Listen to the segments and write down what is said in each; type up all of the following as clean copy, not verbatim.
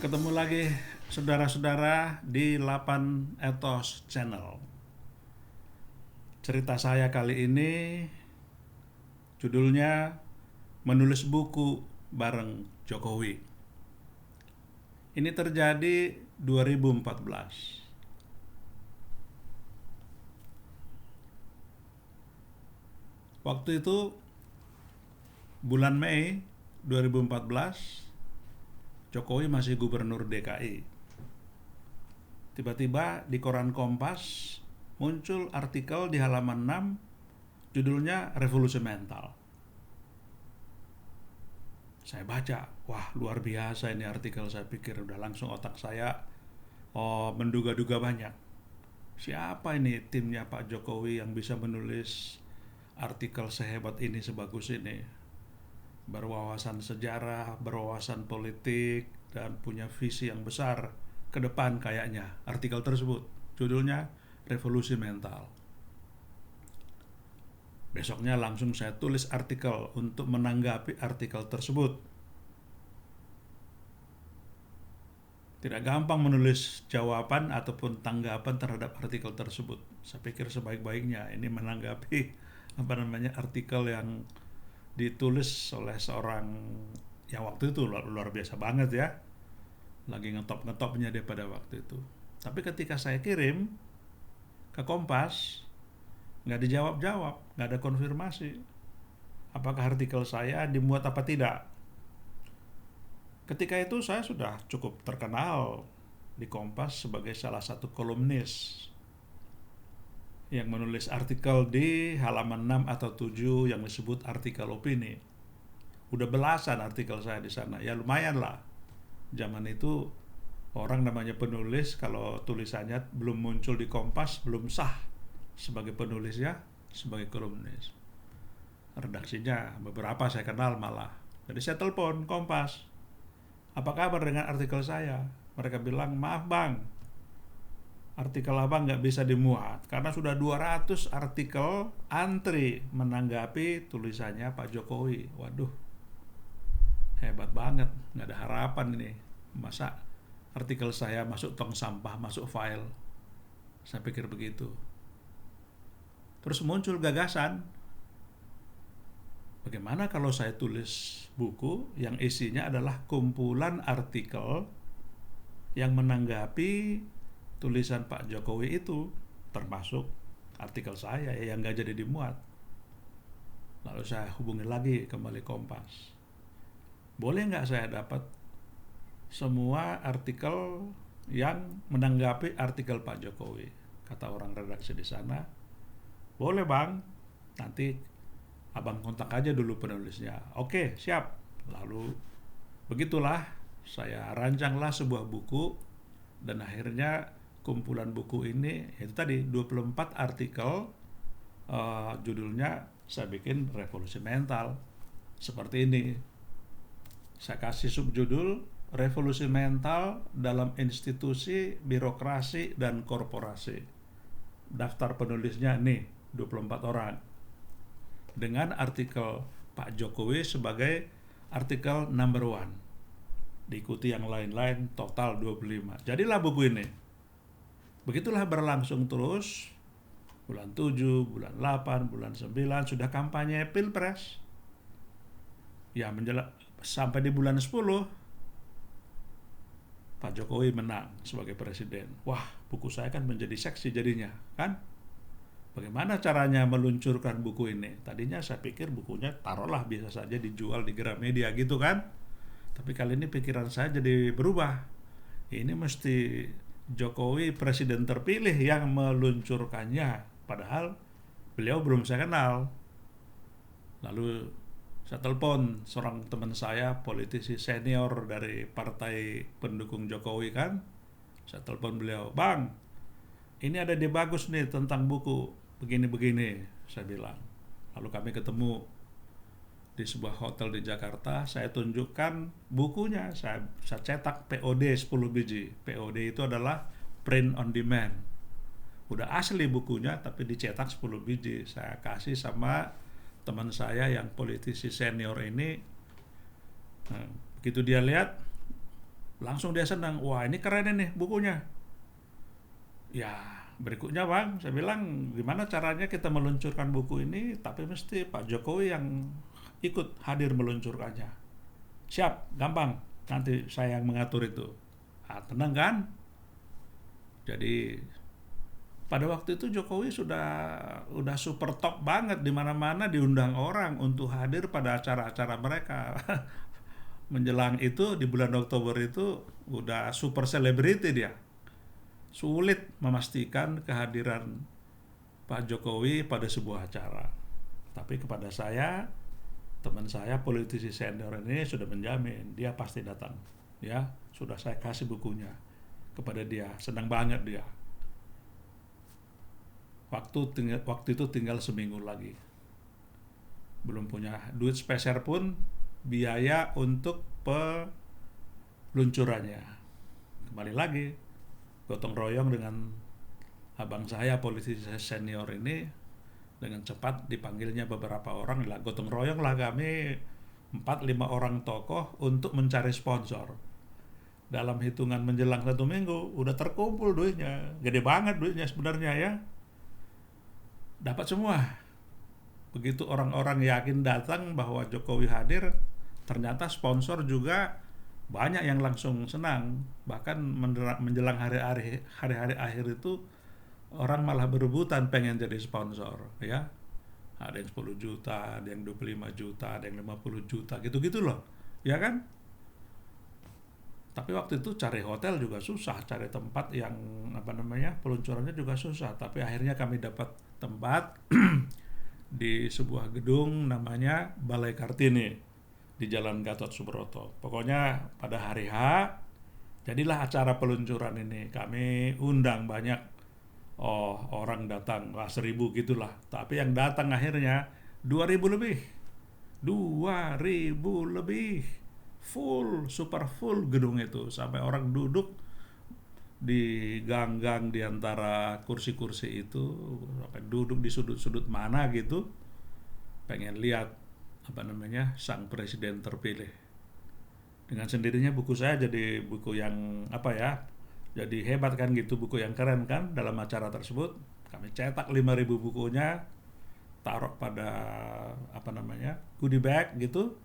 Ketemu lagi saudara-saudara di Lapan Ethos Channel. Cerita saya kali ini judulnya menulis buku bareng Jokowi. Ini terjadi 2014. Waktu itu bulan Mei 2014, Jokowi masih gubernur DKI. Tiba-tiba di koran Kompas muncul artikel di halaman 6, judulnya Revolusi Mental. Saya baca, wah luar biasa ini artikel. Saya pikir udah langsung otak saya menduga-duga banyak. Siapa ini timnya Pak Jokowi yang bisa menulis artikel sehebat ini, sebagus ini? Berwawasan sejarah, berwawasan politik, dan punya visi yang besar ke depan kayaknya. Artikel tersebut judulnya Revolusi Mental. Besoknya langsung saya tulis artikel untuk menanggapi artikel tersebut. Tidak gampang menulis jawaban ataupun tanggapan terhadap artikel tersebut. Saya pikir sebaik-baiknya ini menanggapi artikel yang ditulis oleh seorang yang waktu itu luar biasa banget ya, lagi ngetopnya dia pada waktu itu. Tapi ketika saya kirim ke Kompas, nggak dijawab-jawab, nggak ada konfirmasi apakah artikel saya dimuat apa tidak. Ketika itu saya sudah cukup terkenal di Kompas sebagai salah satu kolumnis yang menulis artikel di halaman 6 atau 7 yang disebut artikel opini. Udah belasan artikel saya di sana. Ya lumayan lah. Zaman itu orang namanya penulis, kalau tulisannya belum muncul di Kompas belum sah sebagai penulis ya, sebagai kolumnis. Redaksinya beberapa saya kenal malah. Jadi saya telepon Kompas, apa kabar dengan artikel saya? Mereka bilang, maaf bang, artikel abang nggak bisa dimuat karena sudah 200 artikel antri menanggapi tulisannya Pak Jokowi. Waduh, hebat banget, nggak ada harapan ini. Masa artikel saya masuk tong sampah, masuk file? Saya pikir begitu. Terus muncul gagasan, bagaimana kalau saya tulis buku yang isinya adalah kumpulan artikel yang menanggapi tulisan Pak Jokowi itu, termasuk artikel saya yang nggak jadi dimuat. Lalu saya hubungi lagi kembali Kompas, boleh nggak saya dapat semua artikel yang menanggapi artikel Pak Jokowi? Kata orang redaksi di sana, boleh bang, nanti abang kontak aja dulu penulisnya. Oke, siap. Lalu begitulah saya rancanglah sebuah buku, dan akhirnya kumpulan buku ini itu tadi 24 artikel, judulnya saya bikin Revolusi Mental. Seperti ini. Saya kasih subjudul Revolusi Mental dalam Institusi, Birokrasi, dan Korporasi. Daftar penulisnya nih 24 orang. Dengan artikel Pak Jokowi sebagai artikel number 1. Diikuti yang lain-lain, total 25. Jadilah buku ini. Begitulah berlangsung terus. Bulan 7, bulan 8, bulan 9 sudah kampanye Pilpres. Ya sampai di bulan 10 Pak Jokowi menang sebagai presiden. Wah, buku saya kan menjadi seksi jadinya, kan? Bagaimana caranya meluncurkan buku ini? Tadinya saya pikir bukunya taruhlah biasa saja dijual di Gramedia gitu kan. Tapi kali ini pikiran saya jadi berubah. Ini mesti Jokowi presiden terpilih yang meluncurkannya. Padahal beliau belum saya kenal. Lalu saya telepon seorang teman saya, politisi senior dari partai pendukung Jokowi kan. Saya telepon beliau, bang, ini ada ide bagus nih tentang buku begini-begini, saya bilang. Lalu kami ketemu di sebuah hotel di Jakarta. Saya tunjukkan bukunya, saya cetak POD 10 biji. POD itu adalah print on demand. Udah asli bukunya tapi dicetak 10 biji. Saya kasih sama teman saya yang politisi senior ini. Nah, begitu dia lihat, Langsung dia senang, wah ini keren ini bukunya. Ya, berikutnya Bang, saya bilang gimana caranya kita meluncurkan buku ini, tapi mesti Pak Jokowi yang ikut hadir meluncurkannya. Siap, gampang, nanti saya yang mengatur itu. Tenang kan? Jadi pada waktu itu Jokowi udah super top banget, di mana-mana diundang orang untuk hadir pada acara-acara mereka. Menjelang itu di bulan Oktober itu udah super selebriti dia. Sulit memastikan kehadiran Pak Jokowi pada sebuah acara. Tapi kepada saya, teman saya politisi senior ini sudah menjamin dia pasti datang. Ya, sudah saya kasih bukunya kepada dia, senang banget dia. Waktu itu tinggal seminggu lagi. Belum punya duit sepeser pun biaya untuk peluncurannya. Kembali lagi, gotong royong dengan abang saya politisi senior ini, dengan cepat dipanggilnya beberapa orang, lah gotong royong lah kami 4-5 orang tokoh untuk mencari sponsor. Dalam hitungan menjelang 1 minggu udah terkumpul duitnya, gede banget duitnya sebenarnya ya. Dapat semua. Begitu orang-orang yakin datang bahwa Jokowi hadir, ternyata sponsor juga banyak yang langsung senang. Bahkan menjelang hari-hari akhir itu orang malah berebutan pengen jadi sponsor, ya. Ada yang 10 juta, ada yang 25 juta, ada yang 50 juta, gitu-gitu loh. Ya kan? Tapi waktu itu cari hotel juga susah, cari tempat yang peluncurannya juga susah. Tapi akhirnya kami dapat tempat di sebuah gedung namanya Balai Kartini di Jalan Gatot Subroto. Pokoknya pada hari H jadilah acara peluncuran ini. Kami undang banyak orang datang, 1.000 gitulah. Tapi yang datang akhirnya 2.000 lebih. 2.000 lebih. Full, super full gedung itu. Sampai orang duduk di gang-gang di antara kursi-kursi itu, sampai duduk di sudut-sudut mana gitu, pengen lihat sang presiden terpilih. Dengan sendirinya buku saya jadi buku yang jadi hebat kan gitu, buku yang keren kan dalam acara tersebut. Kami cetak 5.000 bukunya, taruh pada goodie bag gitu.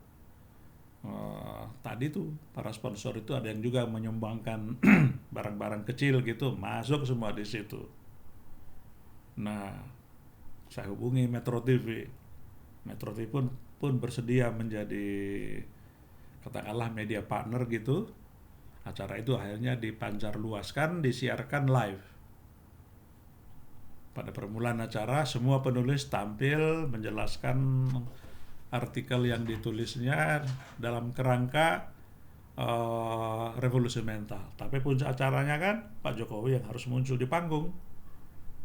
Tadi tuh para sponsor itu ada yang juga menyumbangkan barang-barang kecil gitu, masuk semua di situ. Nah, saya hubungi Metro TV. Metro TV pun bersedia menjadi katakanlah media partner gitu. Acara itu akhirnya dipancarluaskan, disiarkan live. Pada permulaan acara semua penulis tampil menjelaskan artikel yang ditulisnya dalam kerangka revolusi mental. Tapi puncak acaranya kan Pak Jokowi yang harus muncul di panggung.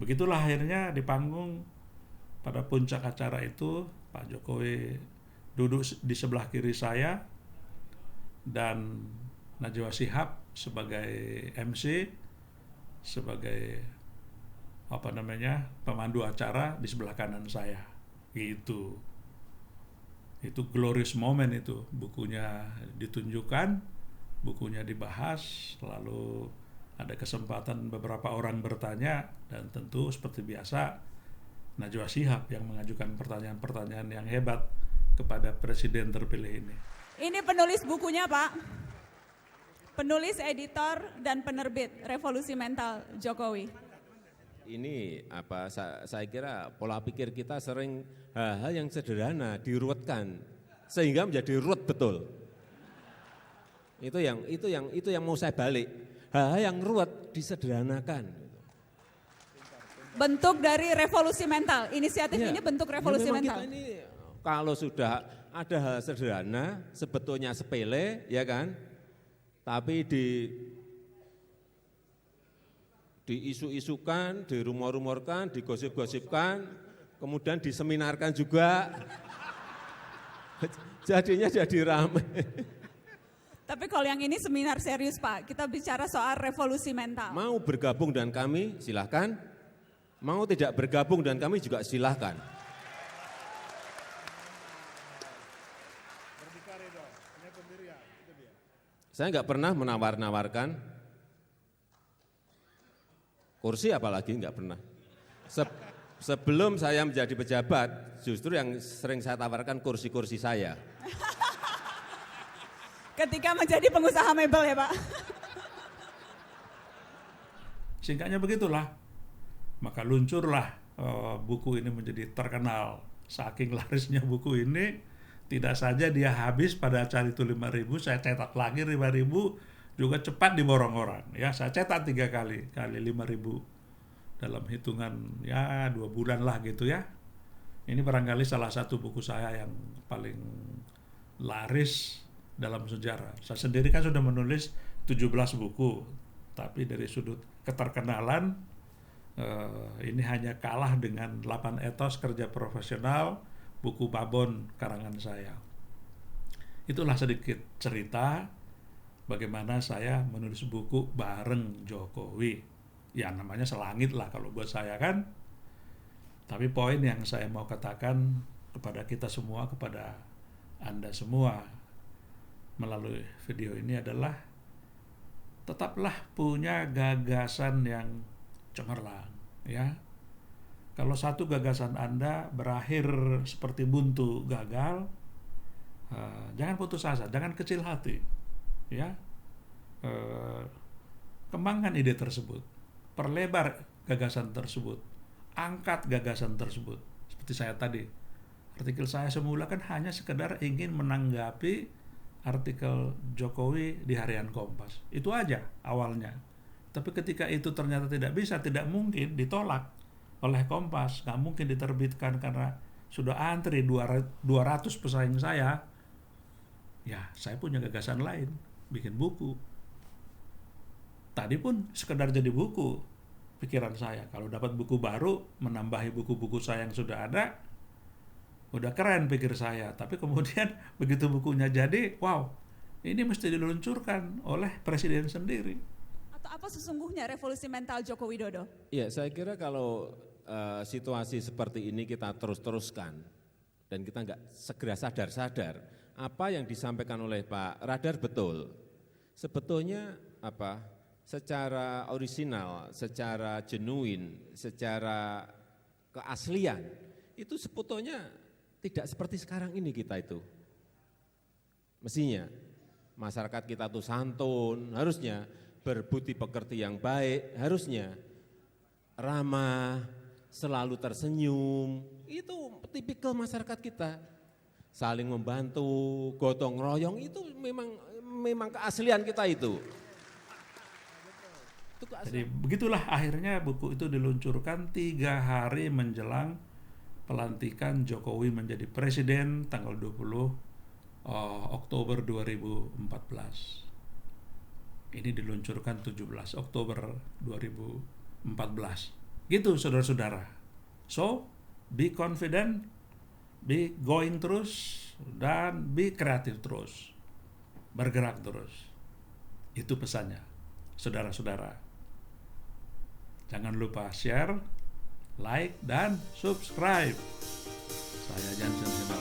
Begitulah akhirnya di panggung pada puncak acara itu Pak Jokowi duduk di sebelah kiri saya dan Najwa Shihab sebagai MC, sebagai pemandu acara di sebelah kanan saya. Gitu. Itu glorious moment itu. Bukunya ditunjukkan, bukunya dibahas, lalu ada kesempatan beberapa orang bertanya, dan tentu seperti biasa Najwa Shihab yang mengajukan pertanyaan-pertanyaan yang hebat kepada presiden terpilih ini. Ini penulis bukunya, Pak. Penulis, editor, dan penerbit Revolusi Mental Jokowi. Ini saya kira pola pikir kita sering hal-hal yang sederhana diruwetkan sehingga menjadi ruwet betul. Itu yang mau saya balik. Hal-hal yang ruwet disederhanakan. Bentuk dari revolusi mental. Inisiatif ini bentuk revolusi mental. Kita ini kalau sudah ada hal sederhana sebetulnya sepele, ya kan? Tapi diisu-isukan, dirumor-rumorkan, digosip-gosipkan, kemudian diseminarkan juga, jadinya jadi ramai. Tapi kalau yang ini seminar serius Pak, kita bicara soal revolusi mental. Mau bergabung dengan kami silahkan, mau tidak bergabung dengan kami juga silahkan. Saya nggak pernah menawar-nawarkan kursi, apalagi nggak pernah. Sebelum saya menjadi pejabat, justru yang sering saya tawarkan kursi-kursi saya. Ketika menjadi pengusaha mebel ya Pak? Singkatnya begitulah. Maka luncurlah buku ini menjadi terkenal. Saking larisnya buku ini, tidak saja dia habis pada saat itu 5.000, saya cetak lagi 5.000, juga cepat diborong orang. Ya, saya cetak 3 kali 5.000 dalam hitungan ya 2 bulan lah gitu ya. Ini barangkali salah satu buku saya yang paling laris dalam sejarah. Saya sendiri kan sudah menulis 17 buku, tapi dari sudut keterkenalan ini hanya kalah dengan 8 etos kerja profesional, buku Babon karangan saya. Itulah sedikit cerita bagaimana saya menulis buku bareng Jokowi. Ya namanya selangit lah kalau buat saya kan. Tapi poin yang saya mau katakan kepada kita semua, kepada Anda semua melalui video ini adalah tetaplah punya gagasan yang cemerlang, ya. Kalau satu gagasan Anda berakhir seperti buntu gagal, jangan putus asa, jangan kecil hati, ya. Kembangkan ide tersebut, perlebar gagasan tersebut, angkat gagasan tersebut. Seperti saya tadi, artikel saya semula kan hanya sekedar ingin menanggapi artikel Jokowi di Harian Kompas. Itu aja awalnya. Tapi ketika itu ternyata tidak bisa, tidak mungkin ditolak oleh Kompas, nggak mungkin diterbitkan karena sudah antri 200 pesaing saya. Ya, saya punya gagasan lain, bikin buku. Tadi pun sekedar jadi buku, pikiran saya. Kalau dapat buku baru, menambahi buku-buku saya yang sudah ada, udah keren pikir saya. Tapi kemudian begitu bukunya jadi, wow, ini mesti diluncurkan oleh presiden sendiri. Atau apa sesungguhnya revolusi mental Joko Widodo? Ya, saya kira kalau situasi seperti ini kita terus-teruskan dan kita nggak segera sadar-sadar, apa yang disampaikan oleh Pak Radar betul. Sebetulnya secara orisinal, secara genuine, secara keaslian, itu sebetulnya tidak seperti sekarang ini kita itu. Mestinya masyarakat kita tuh santun, harusnya berbudi pekerti yang baik, harusnya ramah, selalu tersenyum. Itu tipikal masyarakat kita. Saling membantu, gotong royong, itu memang keaslian kita itu. Jadi begitulah akhirnya buku itu diluncurkan 3 hari menjelang pelantikan Jokowi menjadi presiden tanggal 20 Oktober 2014. Ini diluncurkan 17 Oktober 2014. Gitu saudara-saudara. So, be confident, be going terus, dan be kreatif terus. Bergerak terus. Itu pesannya, saudara-saudara. Jangan lupa share, like, dan subscribe. Saya Jansen Simal.